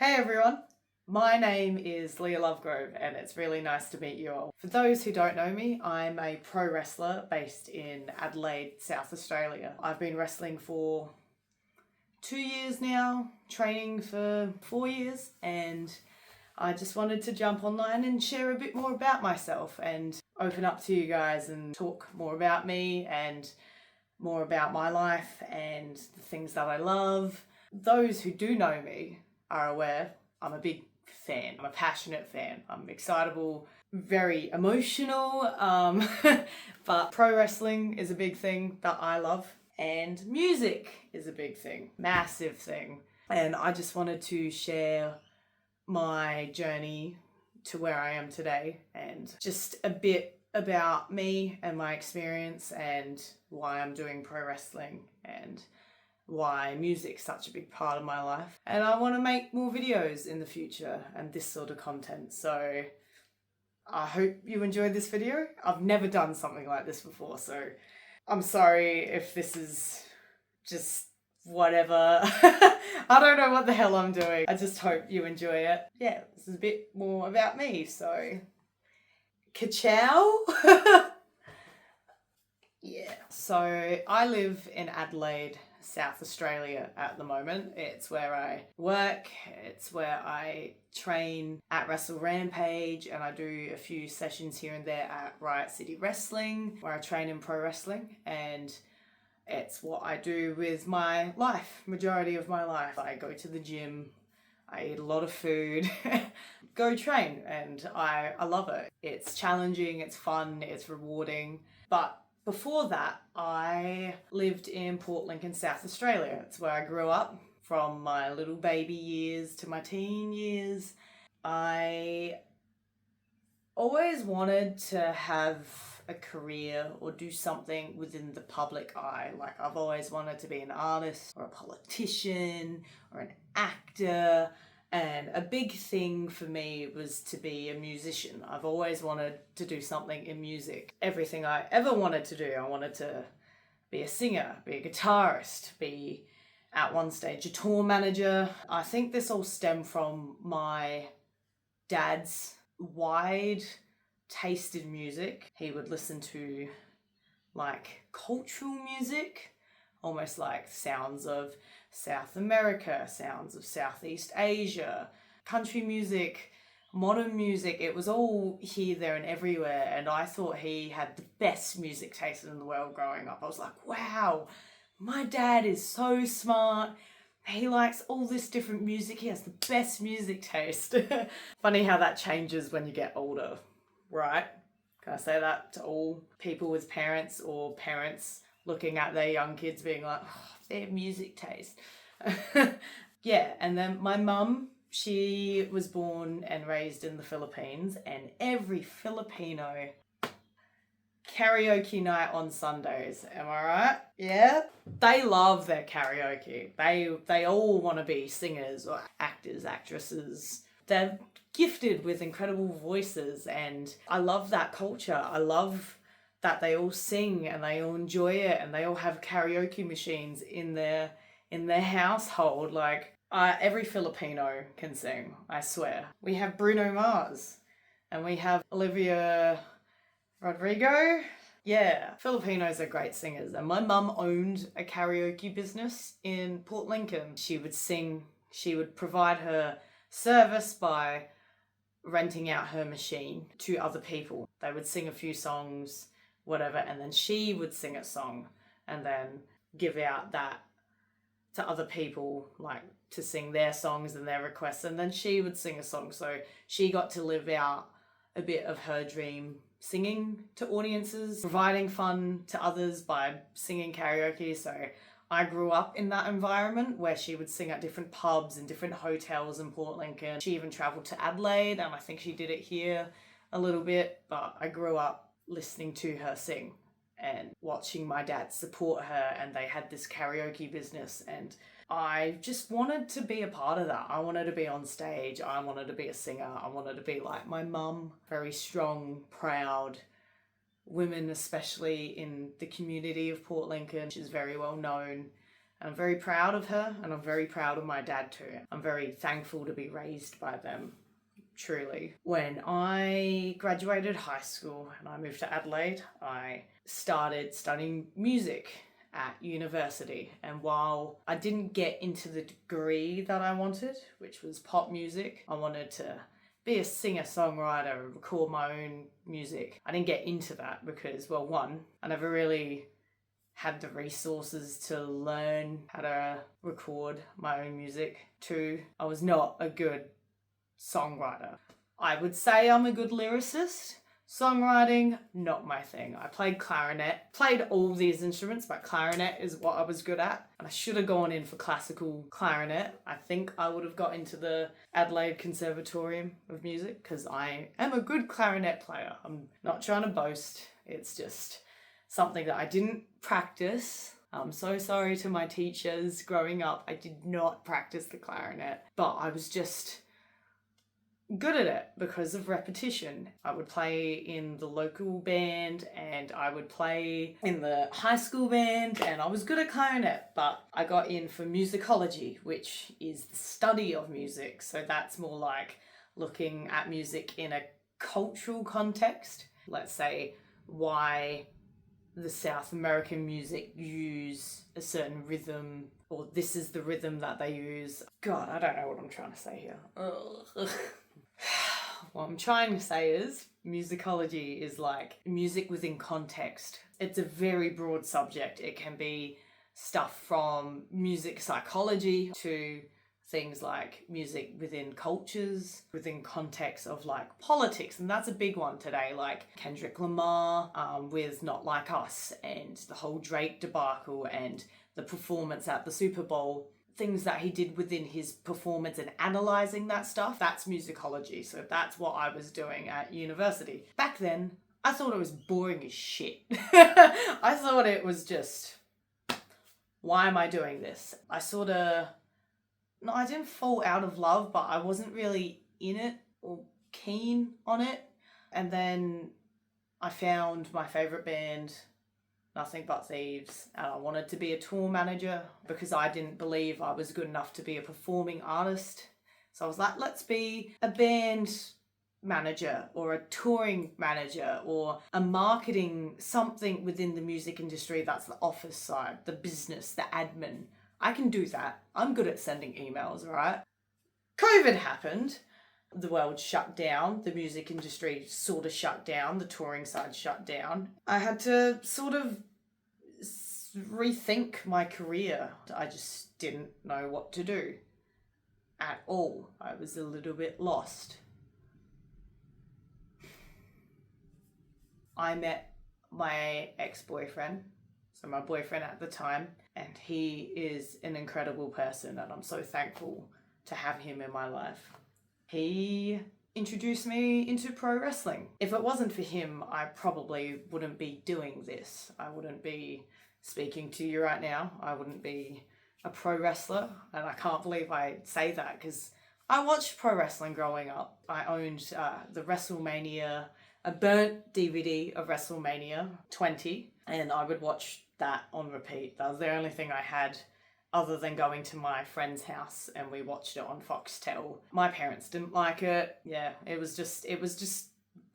Hey everyone, my name is Leah Lovegrove and it's really nice to meet you all. For those who don't know me, I'm a pro wrestler based in Adelaide, South Australia. I've been wrestling for 2 years now, training for 4 years, and I just wanted to jump online and share a bit more about myself and open up to you guys and talk more about me and more about my life and the things that I love. Those who do know me are aware I'm a big fan. I'm a passionate fan. I'm excitable, very emotional, but pro wrestling is a big thing that I love, and music is a big thing, massive thing. And I just wanted to share my journey to where I am today and just a bit about me and my experience and why I'm doing pro wrestling and why music's such a big part of my life. And I want to make more videos in the future and this sort of content. So I hope you enjoyed this video. I've never done something like this before, so I'm sorry if this is just whatever. I don't know what the hell I'm doing. I just hope you enjoy it. Yeah, this is a bit more about me, so ka-chow. Yeah, so I live in Adelaide, South Australia at the moment. It's where I work, it's where I train at Wrestle Rampage, and I do a few sessions here and there at Riot City Wrestling, where I train in pro wrestling, and it's what I do with my life, majority of my life. I go to the gym, I eat a lot of food, go train, and I love it. It's challenging, it's fun, it's rewarding. But before that, I lived in Port Lincoln, South Australia. It's where I grew up from my little baby years to my teen years. I always wanted to have a career or do something within the public eye. Like, I've always wanted to be an artist or a politician or an actor. And a big thing for me was to be a musician. I've always wanted to do something in music. Everything I ever wanted to do, I wanted to be a singer, be a guitarist, be at one stage a tour manager. I think this all stemmed from my dad's wide taste in music. He would listen to like cultural music, almost like sounds of South America, sounds of Southeast Asia, country music, modern music. It was all here, there and everywhere, and I thought he had the best music taste in the world growing up. I was like, wow, my dad is so smart. He likes all this different music. He has the best music taste. Funny how that changes when you get older, right? Can I say that to all people with parents or parents looking at their young kids being like, oh, their music taste. Yeah, and then my mum, she was born and raised in the Philippines, and every Filipino karaoke night on Sundays, am I right? Yeah? They love their karaoke. They all want to be singers or actors, actresses. They're gifted with incredible voices, and I love that culture. I love that they all sing and they all enjoy it, and they all have karaoke machines in their household. Like, every Filipino can sing, I swear. We have Bruno Mars and we have Olivia Rodrigo. Yeah, Filipinos are great singers, and my mum owned a karaoke business in Port Lincoln. She would sing, she would provide her service by renting out her machine to other people. They would sing a few songs, whatever, and then she would sing a song and then give out that to other people, like to sing their songs and their requests, and then she would sing a song. So she got to live out a bit of her dream, singing to audiences, providing fun to others by singing karaoke. So I grew up in that environment where she would sing at different pubs and different hotels in Port Lincoln. She even travelled to Adelaide, and I think she did it here a little bit, but I grew up listening to her sing and watching my dad support her, and they had this karaoke business, and I just wanted to be a part of that. I wanted to be on stage. I wanted to be a singer. I wanted to be like my mum, very strong, proud women, especially in the community of Port Lincoln. She's very well known And I'm very proud of her, and I'm very proud of my dad too. I'm very thankful to be raised by them, truly. When I graduated high school and I moved to Adelaide, I started studying music at university. And while I didn't get into the degree that I wanted, which was pop music, I wanted to be a singer-songwriter and record my own music. I didn't get into that because, well, one, I never really had the resources to learn how to record my own music. Two, I was not a good songwriter. I would say I'm a good lyricist. Songwriting, not my thing. I played clarinet, played all these instruments, but clarinet is what I was good at. And I should have gone in for classical clarinet. I think I would have got into the Adelaide Conservatorium of Music because I am a good clarinet player. I'm not trying to boast. It's just something that I didn't practice. I'm so sorry to my teachers growing up. I did not practice the clarinet, but I was just good at it because of repetition. I would play in the local band and I would play in the high school band, and I was good at clarinet, but I got in for musicology, which is the study of music. So that's more like looking at music in a cultural context. Let's say why the South American music use a certain rhythm, or this is the rhythm that they use. God, I don't know what I'm trying to say here. Ugh. What I'm trying to say is musicology is like music within context. It's a very broad subject. It can be stuff from music psychology to things like music within cultures, within context of like politics. And that's a big one today, like Kendrick Lamar with Not Like Us and the whole Drake debacle and the performance at the Super Bowl. Things that he did within his performance and analysing that stuff, that's musicology. So that's what I was doing at university. Back then, I thought it was boring as shit. I thought it was just, why am I doing this? I didn't fall out of love, but I wasn't really in it or keen on it. And then I found my favourite band, Nothing But Thieves, and I wanted to be a tour manager because I didn't believe I was good enough to be a performing artist. So I was like, let's be a band manager or a touring manager or a marketing something within the music industry. That's the office side, the business, the admin. I can do that. I'm good at sending emails, right? COVID happened. The world shut down, the music industry sort of shut down, the touring side shut down. I had to sort of rethink my career. I just didn't know what to do at all. I was a little bit lost. I met my ex-boyfriend, so my boyfriend at the time, and he is an incredible person, and I'm so thankful to have him in my life. He introduced me into pro wrestling. If it wasn't for him, I probably wouldn't be doing this. I wouldn't be speaking to you right now. I wouldn't be a pro wrestler. And I can't believe I say that because I watched pro wrestling growing up. I owned the WrestleMania, a burnt DVD of WrestleMania 20, and I would watch that on repeat. That was the only thing I had other than going to my friend's house and we watched it on Foxtel. My parents didn't like it. Yeah, it was just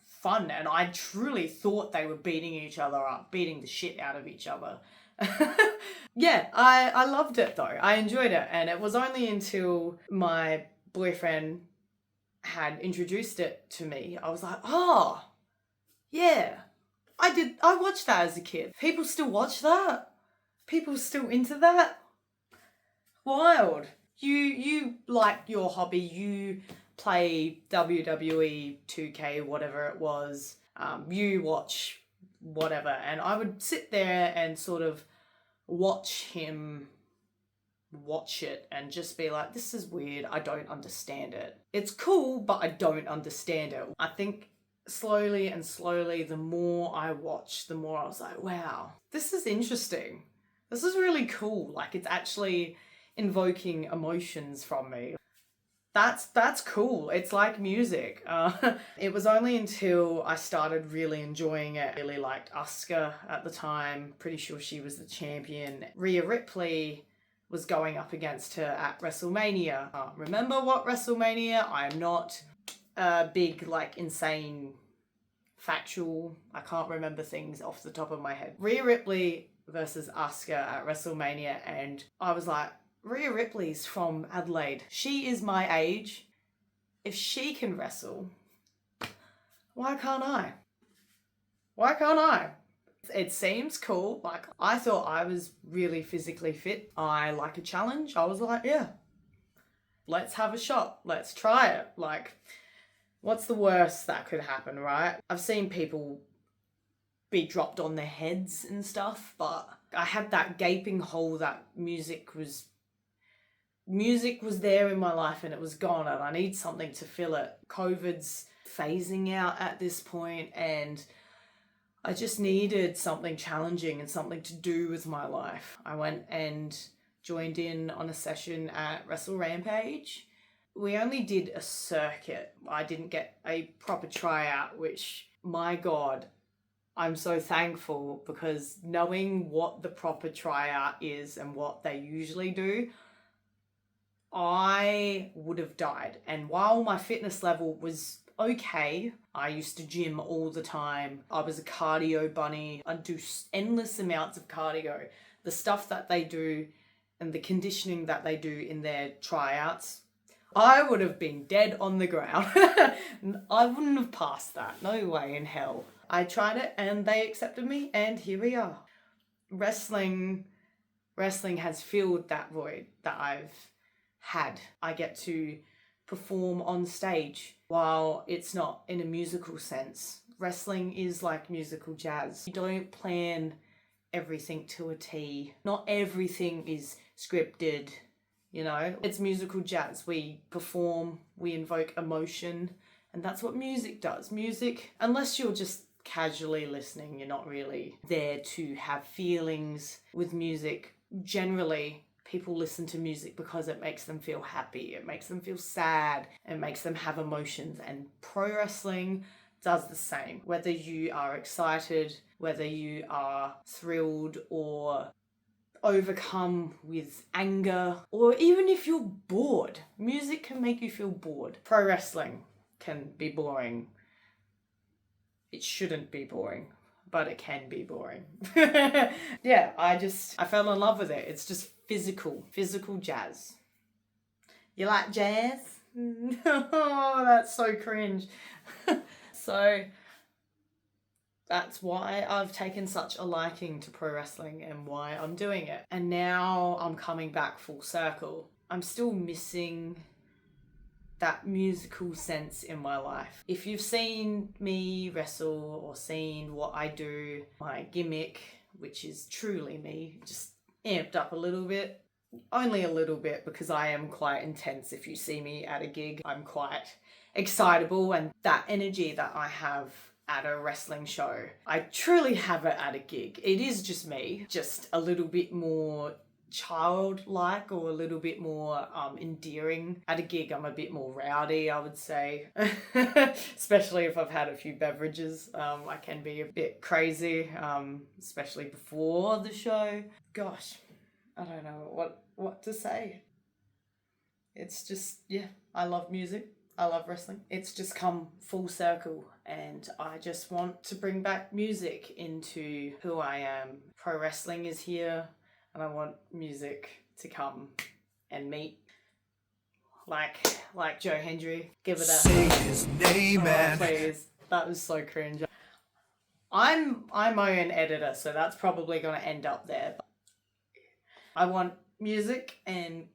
fun, and I truly thought they were beating each other up, beating the shit out of each other. Yeah, I loved it though. I enjoyed it, and it was only until my boyfriend had introduced it to me, I was like, oh, yeah, I watched that as a kid. People still watch that? People still into that? Wild. You like your hobby, you play WWE 2K, whatever it was, you watch whatever, and I would sit there and sort of watch him watch it and just be like, this is weird, I don't understand it. It's cool, but I don't understand it. I think slowly and slowly, the more I watched, the more I was like, wow, this is interesting. This is really cool. Like, it's actually invoking emotions from me. That's cool. It's like music. It was only until I started really enjoying it. I really liked Asuka at the time. Pretty sure she was the champion. Rhea Ripley was going up against her at WrestleMania. Remember what WrestleMania? I'm not a big, like, insane factual. I can't remember things off the top of my head. Rhea Ripley versus Asuka at WrestleMania, and I was like, Rhea Ripley's from Adelaide. She is my age. If she can wrestle, why can't I? Why can't I? It seems cool. Like, I thought I was really physically fit. I like a challenge. I was like, yeah, let's have a shot. Let's try it. Like, what's the worst that could happen, right? I've seen people be dropped on their heads and stuff, but I had that gaping hole that music was there in my life and it was gone, and I need something to fill it. COVID's phasing out at this point, and I just needed something challenging and something to do with my life. I went and joined in on a session at Wrestle Rampage. We only did a circuit. I didn't get a proper tryout, which, my God, I'm so thankful, because knowing what the proper tryout is and what they usually do, I would have died. And while my fitness level was okay, I used to gym all the time. I was a cardio bunny. I'd do endless amounts of cardio. The stuff that they do and the conditioning that they do in their tryouts, I would have been dead on the ground. I wouldn't have passed that. No way in hell. I tried it and they accepted me, and here we are. Wrestling has filled that void that I've had. I get to perform on stage. While it's not in a musical sense, wrestling is like musical jazz. You don't plan everything to a T. Not everything is scripted, you know? It's musical jazz. We perform, we invoke emotion, and that's what music does. Music, unless you're just casually listening, you're not really there to have feelings with music. Generally, people listen to music because it makes them feel happy, it makes them feel sad, it makes them have emotions, and pro wrestling does the same. Whether you are excited, whether you are thrilled or overcome with anger, or even if you're bored, music can make you feel bored. Pro wrestling can be boring. It shouldn't be boring, but it can be boring. Yeah, I fell in love with it. It's just physical jazz. You like jazz? Oh, that's so cringe. So that's why I've taken such a liking to pro wrestling and why I'm doing it. And now I'm coming back full circle. I'm still missing that musical sense in my life. If you've seen me wrestle or seen what I do, my gimmick, which is truly me, just amped up a little bit. Only a little bit, because I am quite intense. If you see me at a gig, I'm quite excitable, and that energy that I have at a wrestling show, I truly have it at a gig. It is just me, just a little bit more childlike or a little bit more endearing. At a gig, I'm a bit more rowdy, I would say. Especially if I've had a few beverages. I can be a bit crazy, especially before the show. Gosh, I don't know what to say. It's just, yeah, I love music. I love wrestling. It's just come full circle, and I just want to bring back music into who I am. Pro wrestling is here, and I want music to come and meet. Like Joe Hendry. Give it a... Say his name, man. Please. That was so cringe. I'm my own editor, so that's probably going to end up there. I want music and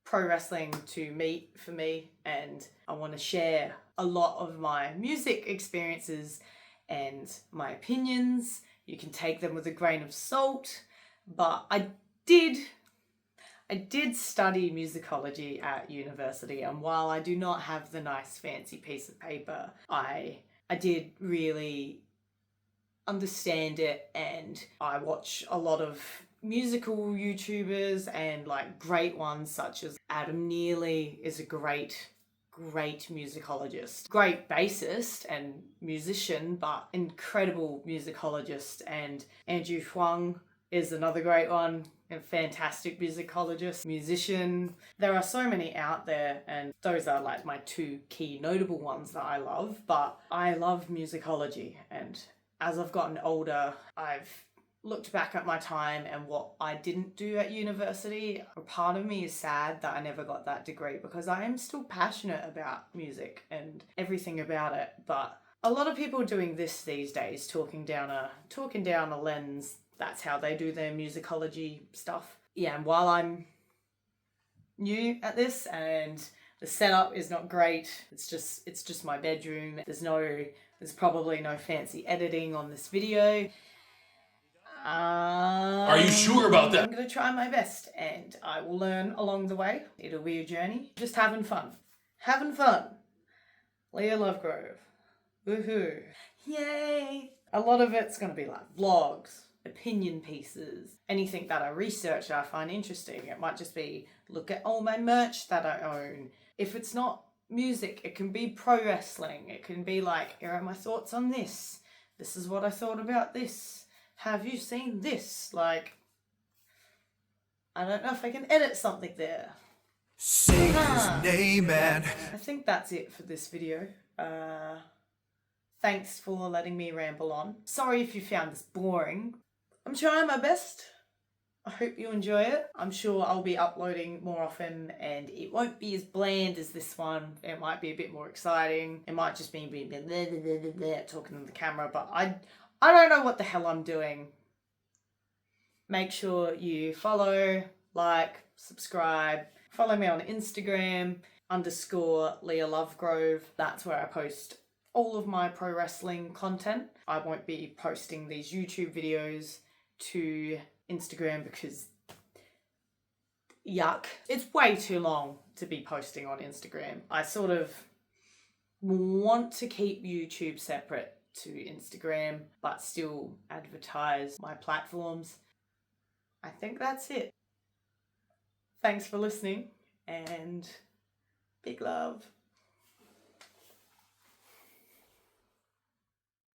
pro wrestling to meet for me, and I want to share a lot of my music experiences and my opinions. You can take them with a grain of salt, but I did study musicology at university, and while I do not have the nice fancy piece of paper, I did really understand it, and I watch a lot of musical YouTubers, and like great ones such as Adam Neely is a great musicologist, great bassist and musician, but incredible musicologist. And Andrew Huang is another great one. A fantastic musicologist, musician. There are so many out there, and those are like my two key notable ones that I love. But I love musicology, and as I've gotten older, I've looked back at my time and what I didn't do at university. A part of me is sad that I never got that degree, because I am still passionate about music and everything about it. But a lot of people doing this these days, talking down a lens. That's how they do their musicology stuff. Yeah, and while I'm new at this and the setup is not great, it's just my bedroom. There's probably no fancy editing on this video. Are you sure about that? I'm gonna try my best, and I will learn along the way. It'll be a journey. Just having fun. Having fun. Leah Lovegrove. Woohoo. Yay! A lot of it's gonna be like vlogs, opinion pieces, anything that I research that I find interesting. It might just be, look at all my merch that I own. If it's not music, it can be pro wrestling. It can be like, here are my thoughts on this. This is what I thought about this. Have you seen this? Like, I don't know if I can edit something there. Say his name, man. I think that's it for this video. Thanks for letting me ramble on. Sorry if you found this boring. I'm trying my best. I hope you enjoy it. I'm sure I'll be uploading more often, and it won't be as bland as this one. It might be a bit more exciting. It might just be talking to the camera, but I don't know what the hell I'm doing. Make sure you follow, like, subscribe. Follow me on Instagram, _Leah Lovegrove. That's where I post all of my pro wrestling content. I won't be posting these YouTube videos to Instagram because yuck. It's way too long to be posting on Instagram. I sort of want to keep YouTube separate to Instagram, but still advertise my platforms. I think that's it. Thanks for listening, and big love.